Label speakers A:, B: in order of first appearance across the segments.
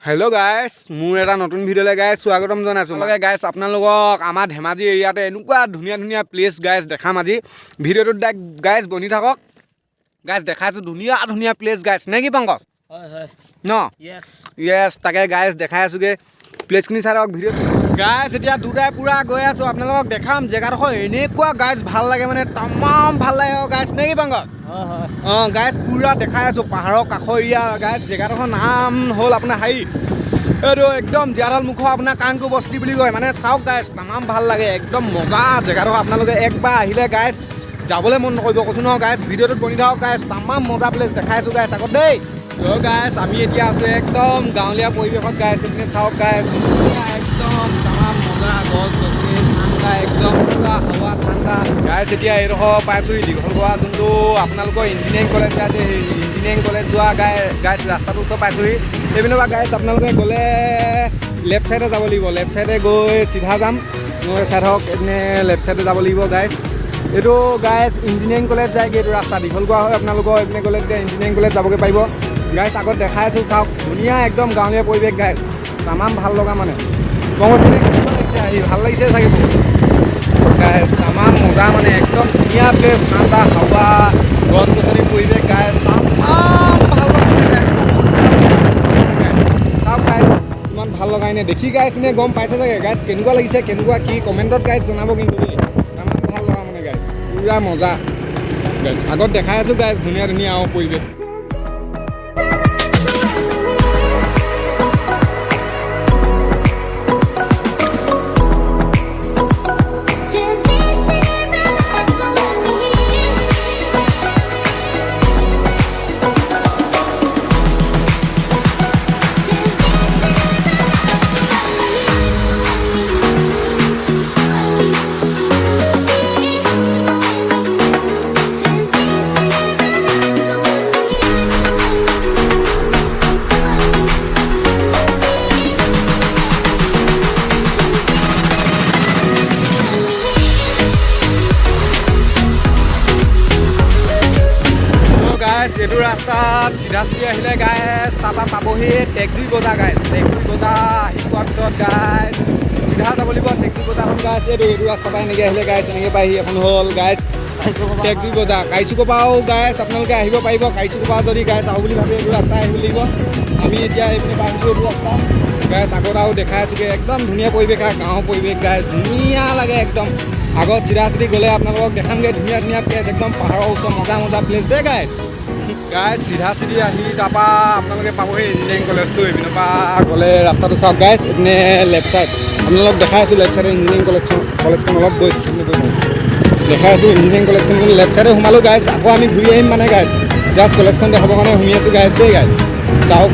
A: Hello' গাইছ, মোৰ এটা নতুন ভিডিঅ'লৈ গাইছ স্বাগতম জনাইছোঁ। গাইছ আপোনালোকক আমাৰ ধেমাজি এৰিয়াতে এনেকুৱা ধুনীয়া ধুনীয়া প্লেচ গাইছ দেখাম আজি। ভিডিঅ'টোত গাইছ বনি থাকক। গাইছ দেখাইছোঁ ধুনীয়া ধুনীয়া প্লেচ গাইছ নে কি পংকজ?
B: হয়
A: ন য়েছ তাকে গাইছ দেখাই আছোঁগৈ প্লেচখিনি চাই থাকক ভিডিঅ'ত। গাইছ এতিয়া দুটাই পূৰা গৈ আছোঁ, আপোনালোকক দেখাম জেগাডোখৰ এনেকুৱা গাইছ ভাল লাগে মানে তামাম ভাল লাগে গাইছ নে কি পংকজ? অঁ গাইছ পূৰা দেখাই আছোঁ পাহাৰৰ কাষৰ এৰিয়া গাইছ। জেগাডোখৰ নাম হ'ল আপোনাৰ এইটো একদম জীয়াঢল মুখৰ আপোনাৰ কাংকু বস্তি বুলি কয়। মানে চাওক গাইছ তামাম ভাল লাগে একদম মজা জেগাডোখৰ। আপোনালোকে একবাৰ আহিলে গাইছ যাবলৈ মন নকৰিব কৈছোঁ নহয় গাইছ। ভিডিঅ'টোত বনি থাকক গাইছ, তামাম মজা প্লেচ দেখাইছোঁ গাইছ আগত দেই। ত' গাইছ আমি এতিয়া আছোঁ একদম গাঁৱলীয়া পৰিৱেশত গাইছ। এইপিনে চাওক গাইছ একদম তামাম মজা গছ গছনি ঠাণ্ডা একদম পূৰা হাৱা ঠাণ্ডা গাইছ। এতিয়া এইডোখৰ পাইছোঁহি দীঘলগড়া যোনটো আপোনালোকৰ ইঞ্জিনিয়াৰিং কলেজ আছে, সেই ইঞ্জিনিয়াৰিং কলেজ যোৱা গাইছ ৰাস্তাটো ওচৰ পাইছোঁহি। এইপিনৰ পৰা গাইছ আপোনালোকে গ'লে লেফ্ট ছাইডে যাব লাগিব, লেফ্ট ছাইডে গৈ চিধা যাম। চাই থাকক এইপিনে লেফ্ট ছাইডে যাব লাগিব গাইছ। এইটো গাইছ ইঞ্জিনিয়াৰিং কলেজ যায়গৈ, এইটো ৰাস্তা দীঘলগড়া হয়। আপোনালোকৰ এইপিনে গ'লে তেতিয়া ইঞ্জিনিয়াৰিং কলেজ যাবগৈ পাৰিব গাইছ। আগত দেখাই আছোঁ চাওক ধুনীয়া একদম গাঁৱলীয়া পৰিৱেশ গাইছ, তামাম ভাল লগা মানে আহি ভাল লাগিছে চাগে গাইছ। তামাম মজা মানে একদম ধুনীয়া প্লেচ, ঠাণ্ডা হাৱা গছ গছনি পৰিৱেশ গাইছ, তামাম ভাল লগা চাওক গাইছ ইমান ভাল লগাই নে দেখি গাইছ নে গম পাইছে চাগে গাইছ কেনেকুৱা লাগিছে, কেনেকুৱা কি কমেণ্টত গাইছ জনাব কিন্তু দেই। তামাম ভাল লগা মানে গাইছ, পূৰা মজা গাইছ। আগত দেখাই আছোঁ গাইছ ধুনীয়া ধুনীয়া আৰু পৰিৱেশ। এইটো ৰাস্তাত চিধা চিধি আহিলে গাইছ তাৰপৰা পাবহি টেকজুই বজাৰ গাইছ। টেকজুই বজাৰ আহি পোৱাৰ পিছত গাইছ চিধা যাব লাগিব টেকজুই বজাৰখন গাইছ। এইটো ৰাস্তাৰ পৰা এনেকৈ আহিলে গাইছ, এনেকৈ পাই এখন হ'ল গাইছ টেকজুই বজাৰ। কাইচুকৰ পৰাও গাইছ আপোনালোকে আহিব পাৰিব। কাইচুকৰ পৰা যদি গাইছ আহোঁ বুলি ভাবে এইটো ৰাস্তাই আহিব লাগিব। আমি এতিয়া এইপিনে আহিছোঁ এইটো ৰাস্তা গাইছ। আগত আৰু দেখাই আছোঁগৈ একদম ধুনীয়া পৰিৱেশ আৰু গাঁৱৰ পৰিৱেশ গাইছ, ধুনীয়া লাগে একদম। আগত চিধা চিধি গ'লে আপোনালোকক দেখামগৈ ধুনীয়া ধুনীয়া প্লেচ, একদম পাহাৰৰ ওচৰ মজা মজা প্লেচ দেই গাইছ। গাইছ চিধা চিধি আহি তাৰপৰা আপোনালোকে পাবহি ইঞ্জিনিয়াৰিং কলেজটো। এইপিনৰ পৰা গ'লে ৰাস্তাটো চাওক গাইছ, এইপিনে লেফ্ট ছাইড আপোনালোকক দেখাই আছোঁ লেফ্ট ছাইডে ইঞ্জিনিয়াৰিং কলেজখন অলপ গৈ দেখাই আছোঁ। ইঞ্জিনিয়াৰিং কলেজখন লেফ্ট ছাইডে সোমালোঁ গাইছ। আকৌ আমি ঘূৰি আহিম মানে গাইছ, জাষ্ট কলেজখন দেখাবৰ কাৰণে শুনি আছোঁ গাইছ দেই গাইছ। চাওক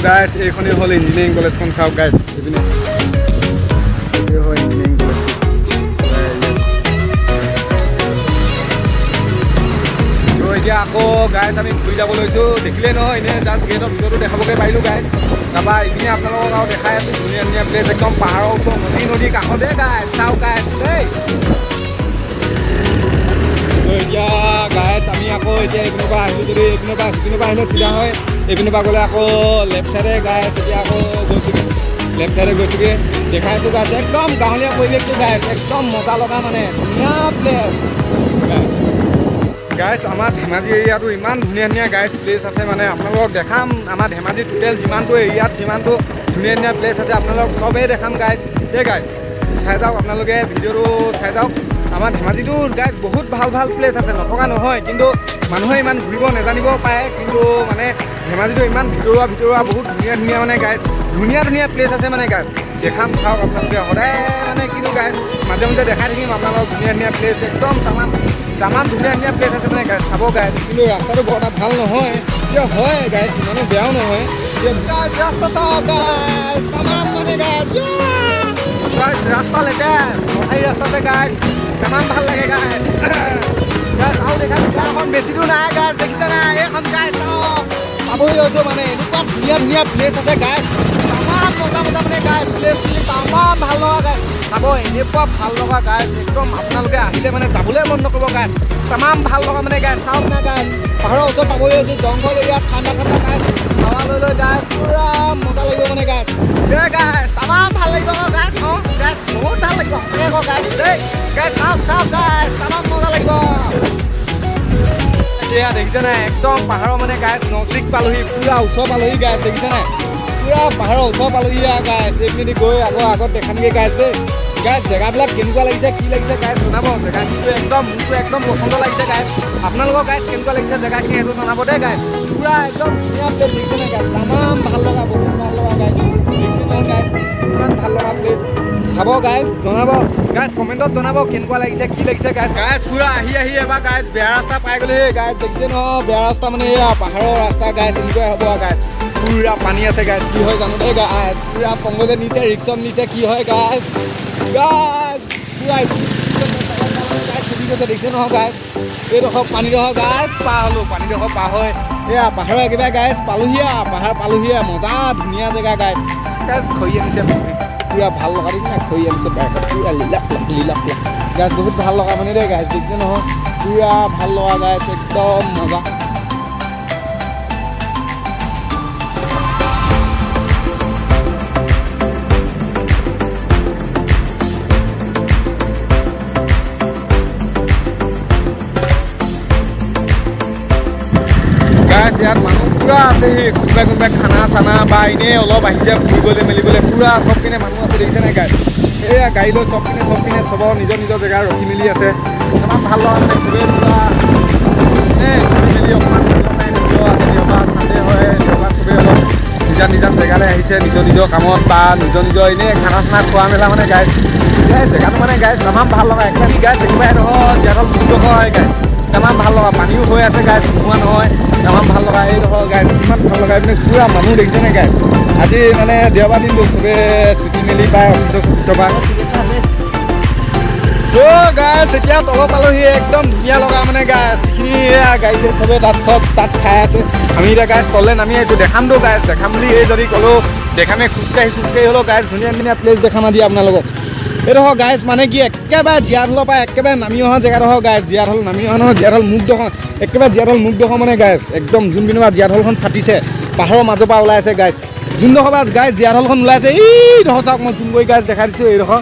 A: গাইছ এইখনেই হ'ল ইঞ্জিনিয়াৰিং কলেজখন চাওক গাইছ। এইপিনে এতিয়া আকৌ গাইছ আমি ঘূৰি যাব লৈছোঁ। দেখিলেই নহয় এনেই জাষ্ট গেটৰ ভিতৰতো দেখাবগৈ পাৰিলোঁ গাইছ। তাৰপৰা এইপিনে আপোনালোকক আৰু দেখাই আছোঁ ধুনীয়া ধুনীয়া প্লেচ, একদম পাহাৰৰ ওচৰ নদীৰ কাষতে গাইছ। চাওক গাইছ দেই। এতিয়া গাইছ আমি আকৌ এতিয়া এইপিনৰ পৰা আহিলোঁ, যদি এইপিনৰ পৰা আহিলে চিধা হয়। এইপিনৰ পৰা গ'লে আকৌ লেফ্ট ছাইডে গাইছ। এতিয়া আকৌ গৈছোগৈ লেফ্ট ছাইডে গৈছোগৈ দেখাই আছোঁ গাইছ। একদম গাঁৱলীয়া পৰিৱেশটো গাইছ, একদম মজা লগা মানে ধুনীয়া প্লেচ গাইছ। গাইছ আমাৰ ধেমাজি এৰিয়াটো ইমান ধুনীয়া ধুনীয়া গাইছ প্লেচ আছে, মানে আপোনালোকক দেখাম। আমাৰ ধেমাজি টোটেল যিমানটো এৰিয়াত যিমানটো ধুনীয়া ধুনীয়া প্লেচ আছে আপোনালোকক চবেই দেখাম গাইছ দেই গাইছ। চাই যাওক আপোনালোকে ভিডিঅ'টো চাই যাওক। আমাৰ ধেমাজিটোত গাইছ বহুত ভাল ভাল প্লেচ আছে, নথকা নহয়, কিন্তু মানুহে ইমান ঘূৰিব নাজানিব পাৰে। কিন্তু মানে ধেমাজিটো ইমান ভিতৰুৱা বহুত ধুনীয়া ধুনীয়া মানে গাইছ ধুনীয়া ধুনীয়া প্লেচ আছে মানে গাইছ। দেখাম চাওক আপোনালোকে সদায় মানে কিন্তু গাইছ মাজে মাজে দেখাই থাকিম আপোনালোকক ধুনীয়া ধুনীয়া প্লেচ, একদম তামাম ধুনীয়া ধুনীয়া প্লেচ আছে মানে গাইছ চাব গাইছ। কিন্তু ৰাস্তাটো বৰ এটা ভাল নহয়, কিয় হয় গাইছ ইমানো বেয়াও নহয়। ৰাস্তা চাওক গাইছ তামাম মানে গাইছ ৰাস্তা লেতেৰা সেই ৰাস্তাতে গাইছ তামাম ভাল লাগে গাইছ। আৰু দেখা এখন বেছি দূৰ নাই গাইছ, দেখিছে নাই এইখন গাইছ পাবহি হৈছোঁ। মানে এনেকুৱা ধুনীয়া ধুনীয়া প্লেচ আছে গাইছ, তামাম মজা মজা মানে গাইছ প্লেচ, তামাম ভাল লগা গাইছ। চাব এনেকুৱা ভাল লগা গাইজ একদম আপোনালোকে আহিলে মানে যাবলৈ মন নকৰিব গাইজ তামাম ভাল লগা মানে গাইজ চাওক না গাইজ পাহাৰৰ ওচৰত পাবহি হৈছে জংঘল এৰিয়া ঠাণ্ডা ঠাণ্ডা গাইজ হাৱা লৈ গাইজ পুৰা মজা লাগিব মানে গাইজ গাইজ তামাম ভাল লাগিব গাইজ গাইজ বহুত ভাল লাগিব গাইজ দেই গাইজ চাওক চাওক গাইজ তামাম মজা লাগিব এয়া দেখিছে নাই একদম পাহাৰৰ মানে গাইজ নজদিক পালোহি পুৰা ওচৰ পালোহি গাইজ দেখিছে নাই পুৰা পাহাৰৰ ওচৰ পালোহি গাইজ এইপিনেদি গৈ আগত দেখামগৈ গাইজ দেই গাইজ জেগাবিলাক কেনেকুৱা লাগিছে কি লাগিছে গাইজ জনাব জেগাখিনিটো একদম মোৰতো একদম পচন্দ লাগিছে গাইজ আপোনালোকৰ গাইজ কেনেকুৱা লাগিছে জেগাখিনি সেইটো জনাব দেই গাইজ পুৰা একদম ধুনীয়া প্লেচ দেখিছে নাই গাইজ তামাম ভাল লগা বহুত ভাল লগা গাইজ দেখিছে নহয় গাইজ ইমান ভাল লগা প্লেচ চাব গাইজ জনাব গাইজ কমেণ্টত জনাব কেনেকুৱা লাগিছে কি লাগিছে গাইজ গাইজ পুৰা আহি এবাৰ গাইজ বেয়া ৰাস্তা পাই গ'লে গাইজ দেখিছে নহয় বেয়া ৰাস্তা মানে এয়া পাহাৰৰ ৰাস্তা গাইজ এনেকুৱাই হ'ব গাইজ পুৰা পানী আছে গাইজ কি হয় জানো দেই গাইজ পুৰা পংকজে নিছে ৰিক্সত নিছে কি হয় গাইজ গাইজ পুৰা দেখিছে নহয় গাইজ এইডোখৰ পানীডোখৰ গাইজ পাৰ হ'লোঁ পানীডোখৰ পাৰ হৈ এয়া পাহাৰৰ একেবাৰে গাইজ পালোহি পাহাৰ পালোহি মজা ধুনীয়া জেগা গাইজ গাইজ খৰি আনিছে পুৰা ভাল লগা দেখিছে খৰি আনিছে পুৰা লীলা গাইজ বহুত ভাল লগা মানে দেই গাইজ দেখিছে নহয় পুৰা ভাল লগা গাইজ একদম মজা ইয়াত মানুহ পুৰা আছে কোনোবাই খানা চানা বা এনেই অলপ আহিছে ফুৰিবলৈ মেলিবলৈ পুৰা চব পিনে মানুহ আছে দেখিছে নাই গাইজ এয়া গাড়ী লৈ চব পিনে চবৰ নিজৰ জেগা ৰখি মেলি আছে ইমান ভাল লগা মানে চবেই পুৰা মেলি অকণমান দেওবাৰ চানডে হয় দেওবাৰ চবেই অলপ নিজা জেগালৈ আহিছে নিজৰ কামত বা নিজৰ এনেই খানা চানা খোৱা মেলা মানে গাইজ জেগাটো মানে গাইজ তামাম ভাল লগা একদম গাইজ একেবাৰে নহয় জীয়াডল মুক্তকৰ হয় গাইজ তামাম ভাল লগা পানীও হৈ আছে গাইজ নোহোৱা নহয় তামাম ভাল লগা এইডোখৰ গাইজ ইমান ভাল লগা এইপিনে পুৰা মানুহ দেখিছে নে গাইজ আজি মানে দেওবাৰ দিনটো চবে ছুটি মেলি পায় অফিচৰ পৰা গাইজ এতিয়া তল পালোহি একদম ধুনীয়া লগা মানে গাইজ এইখিনি গাইছে চবে তাত খাই আছে আমি এতিয়া গাইজ তললৈ নামি আহিছোঁ দেখামতো গাইজ দেখাম বুলি এই যদি ক'লোঁ দেখামে খোজকাঢ়ি হ'লেও গাইজ ধুনীয়া প্লেচ দেখাম দি আপোনালোকক এইডোখৰ গাইজ মানে কি একেবাৰে জীয়াঢলৰ পৰা একেবাৰে নামি অহা জেগাডোখৰ গাইজ জীয়াঢল নামি অহা নহয় জীয়াঢল মুখডোখৰ একেবাৰে জীয়াঢল মুখডোখৰ মানে গাইজ একদম যোনপিনৰ পৰা জীয়াঢলখন ফাটিছে পাহাৰৰ মাজৰ পৰা ওলাই আছে গাইজ যোনডোখৰ পৰা গাইজ জীয়াঢলখন ওলাই আছে এইডোখৰ চাওক মই ফোন কৰি গাইজ দেখাই দিছোঁ এইডোখৰ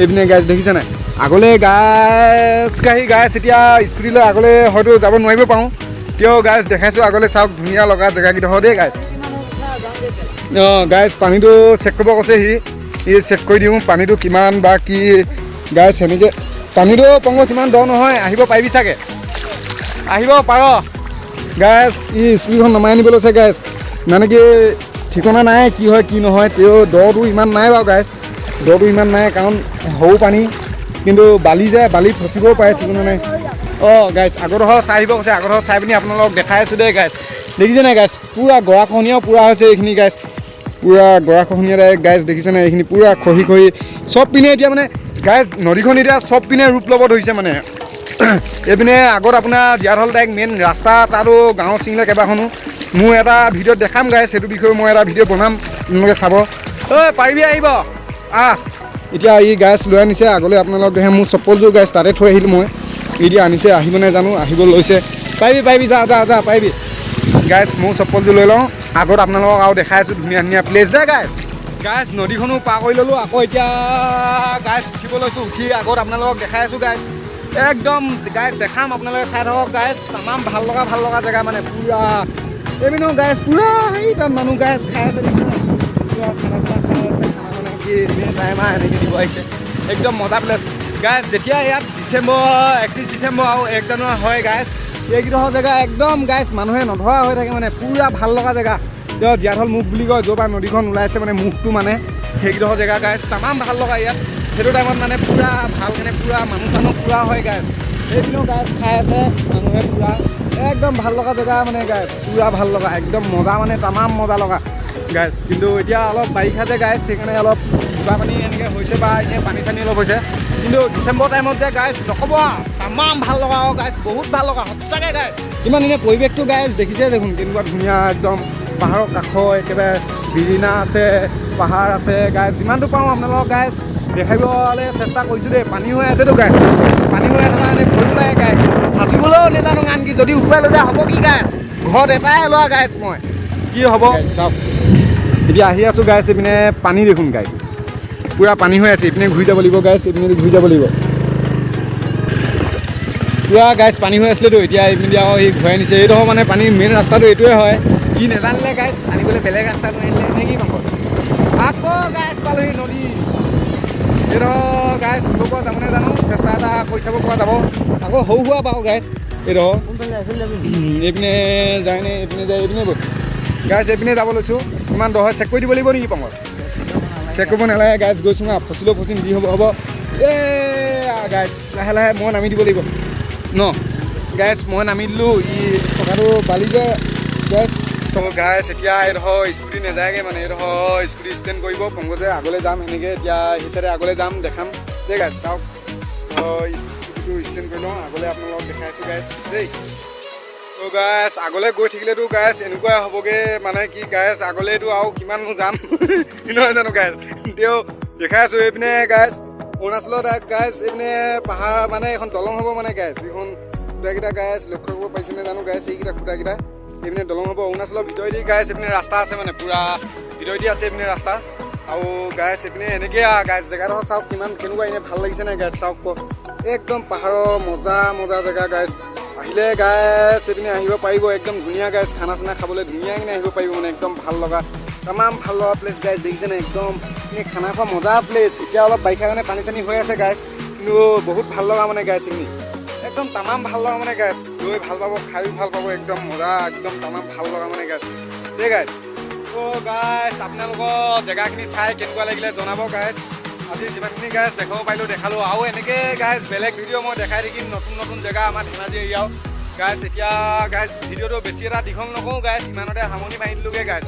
A: এইপিনে গাইজ দেখিছে নাই আগলৈ গাইজ এতিয়া স্কুটি লৈ আগলৈ হয়তো যাব নোৱাৰিব পাৰোঁ কিয় গাইজ দেখাইছোঁ আগলৈ চাওক ধুনীয়া লগা জেগাকেইডোখৰ দেই গাইজ গাইজ পানীটো চেক কৰিব কৈছে সি চেক কৰি দিওঁ পানীটো কিমান বা কি গাইজ সেনেকৈ পানীটো পংকজ ইমান দ নহয় আহিব পাৰিবি চাগে আহিব পাৰ গাইজ স্কুটিখন নমাই আনিব লৈছে গাইজ মানে কি ঠিকনা নাই কি হয় কি নহয় তেওঁ দটো ইমান নাই বাৰু গাইজ দটো ইমান নাই কাৰণ সৰু পানী কিন্তু বালি যায় বালি ফচিবও পাৰে ঠিকনা নাই গাইজ আগৰডোখৰ চাই আহিব কৈছে আগৰডোখৰ চাই পিনি আপোনালোকক দেখাই আছোঁ দেই গাইজ দেখিছে নাই গাইজ পুৰা গৰাখহনীয়াও পুৰা হৈছে এইখিনি গাইজ পুৰা গৰাখহনীয়া গাইজ দেখিছে নাই এইখিনি পুৰা খহি চব পিনে এতিয়া মানে গাইজ নদীখন এতিয়া চব পিনে ৰূপ ল'ব ধৰিছে মানে এইপিনে আগত আপোনাৰ জীয়াঢল ডাইৰেক্ট মেইন ৰাস্তা তাতো গাঁৱৰ ছিঙিলে কেইবাখনো মোৰ এটা ভিডিঅ'ত দেখাম গাইজ সেইটো বিষয়ে মই এটা ভিডিঅ' বনাম আপোনালোকে চাব পাৰিবি আহিব এতিয়া ই গাইজ লৈ আনিছে আগলৈ আপোনালোক দেখে মোৰ চপ্পলযোৰ গাইজ তাতে থৈ আহিলোঁ মই এতিয়া আনিছে আহিব নাই জানো আহিব লৈছে পাৰিবি যা পাৰিবি গাইজ মোৰ চপ্পলযোৰ লৈ লওঁ আগত আপোনালোকক আৰু দেখাই আছোঁ ধুনীয়া প্লেচ দে গাইজ নদীখনো পাৰ কৰি ল'লোঁ আকৌ এতিয়া গাইজ উঠিব লৈছোঁ উঠি আগত আপোনালোকক দেখাই আছোঁ গাইজ একদম গাইজ দেখাম আপোনালোকে চাই থাকক গাইজ তামাম ভাল লগা জেগা মানে পুৰা এইপিনেও গাইজ পুৰা সেই তাত মানুহ গাইজ খাই আছে পুৰা খানা খাই আছে খানা কি টাইমা এনেকৈ দিব আহিছে একদম মজা প্লেচ গাইজ যেতিয়া ইয়াত 31 ডিচেম্বৰ আৰু 1 জানুৱাৰী হয় গাইজ এইকেইডোখৰ জেগা একদম গাইজ মানুহে নধৰা হৈ থাকে মানে পুৰা ভাল লগা জেগা জীয়াঢল মুখ বুলি কয় য'ৰ পৰা নদীখন ওলাইছে মানে মুখটো মানে সেইকেইডোখৰ জেগা গাইজ তামাম ভাল লগা ইয়াত সেইটো টাইমত মানে পুৰা ভাল মানে পুৰা মানুহ চানুহ পুৰা হয় গাইজ সেইপিনেও গাইজ খাই আছে মানুহে পুৰা একদম ভাল লগা জেগা মানে গাইজ পুৰা ভাল লগা একদম মজা মানে তামাম মজা লগা গাইজ কিন্তু এতিয়া অলপ বাৰিষা যে গাইজ সেইকাৰণে অলপ কিবা পানী এনেকৈ হৈছে বা এনেই পানী চানী অলপ হৈছে কিন্তু ডিচেম্বৰ টাইমত যে গাইজ নক'ব তামাম ভাল লগা গাইজ বহুত ভাল লগা সঁচাকৈ গাইজ ইমান এনে পৰিৱেশটো গাইজ দেখিছে দেখোন কেনেকুৱা ধুনীয়া একদম পাহাৰৰ কাষৰ একেবাৰে বিৰিণা আছে পাহাৰ আছে গাইজ যিমানটো পাওঁ আপোনালোকক গাইজ দেখাবলৈ চেষ্টা কৰিছোঁ দেই। পানী হৈ আছেতো গাইছ, পানী হৈ থকা মানে ভয়ো লাগে গাইছ, সাঁতুৰিবলৈও নেজানো আনকি যদি উঠুৱাই লৈ যায় হ'ব কি গাইছ, ঘৰত এটাই লোৱা গাইছ মই কি হ'ব চাওক। এতিয়া আহি আছোঁ গাইছ, এইপিনে পানী দেখোন গাইছ, পূৰা পানী হৈ আছে। এইপিনে ঘূৰি যাব লাগিব গাইছ, এইপিনে ঘূৰি যাব লাগিব। পূৰা গাইছ পানী হৈ আছিলেতো, এতিয়া এইপিনে আকৌ সি ঘূৰাই নিছে। এইটো মানে পানীৰ মেইন ৰাস্তাটো এইটোৱে হয়, কি নেজানিলে গাইছ আনিবলৈ বেলেগ ৰাস্তাত নোৱাৰিলে নে কি পাব। আকৌ গাইছ পালোহি নদী। এইটো গাইছ উঠিব পৰা যাবনে জানো, চেষ্টা এটা কৰি চাব পৰা যাব। আকৌ সৰু সুৰা বাৰু গাইছ এইটো এইপিনে যায়নে, এইপিনে যায়, এইপিনে বৈ গাইছ এইপিনে যাব লৈছোঁ। কিমান দহ হয় চেক কৰি দিব লাগিব নেকি পংকজ? চেক কৰিব নালাগে গাইছ, গৈছোঁ মই ফচিলেও ফচিম, যি হ'ব হ'ব। গাইছ লাহে লাহে মই নামি দিব লাগিব ন গাইছ, মই নামি দিলোঁ। ই চকাটো বালি যে গাইছ গাইছ। এতিয়া এইডোখৰ স্কুটি নাযায়গৈ মানে, এইডোখৰ স্কুটি ষ্টেণ্ড কৰিব পংকজে, আগলৈ যাম সেনেকৈ। এতিয়া সেই চাইডে আগলৈ যাম, দেখাম দেই গাইছ। চাওক স্কুটিটো ষ্টেণ্ড কৰি লওঁ, আগলৈ আপোনালোকক দেখাইছোঁ গাইছ দেই। ত' গাইছ আগলৈ গৈ থাকিলেতো গাইছ এনেকুৱাই হ'বগৈ মানে কি গাইছ, আগলৈতো আৰু কিমাননো যাম নহয় জানো গাইছ। তেওঁ দেখাই আছোঁ এইপিনে গাইছ অৰুণাচলত গাইছ, এইপিনে পাহাৰ মানে এখন দলং হ'ব মানে গাইছ। এইখন খুটাকেইটা গাইছ লক্ষ্য কৰিব পাৰিছেনে জানো গাইছ, এইকেইটা খুটাকেইটা এইপিনে দলং হ'ব। অৰুণাচলৰ ভিতৰেদি গাইছ এইপিনে ৰাস্তা আছে মানে, পূৰা ভিতৰেদি আছে এইপিনে ৰাস্তা। আৰু গাইছ এইপিনে এনেকৈ গাইছ জেগাডোখৰ চাওক কিমান কেনেকুৱা এনে ভাল লাগিছে নাই গাইছ, চাওক একদম পাহাৰৰ মজা মজা জেগা গাইছ। আহিলে গাইছ এইপিনে আহিব পাৰিব, একদম ধুনীয়া গাইছ, খানা চানা খাবলৈ ধুনীয়াকৈ আহিব পাৰিব মানে, একদম ভাল লগা তামাম ভাল লগা প্লেচ গাইছ। দেখিছেনে একদম খানা খোৱা মজা প্লেচ। এতিয়া অলপ বাৰিষা কাৰণে পানী চানী হৈ আছে গাইছ, কিন্তু বহুত ভাল লগা মানে গাইছ, এইখিনি একদম তামাম ভাল লগা মানে গাইছ। গৈ ভাল পাব, খায়ো ভাল পাব, একদম মজা, একদম তামাম ভাল লগা মানে গাইছ দেই গাইছ। ত' গাইছ আপোনালোকৰ জেগাখিনি চাই কেনেকুৱা লাগিলে জনাব গাইছ। আজি যিমানখিনি গাইছ দেখাব পাৰিলোঁ দেখালোঁ, আৰু এনেকৈ গাইছ বেলেগ ভিডিঅ' মই দেখাই থাকিম, নতুন নতুন জেগা আমাৰ ধেমাজি এৰিয়াও গাইছ। এতিয়া গাইছ ভিডিঅ'টো বেছি এটা দীঘল নকৰোঁ গাইছ, ইমানতে সামৰণি মাৰি দিলোঁগৈ গাইছ।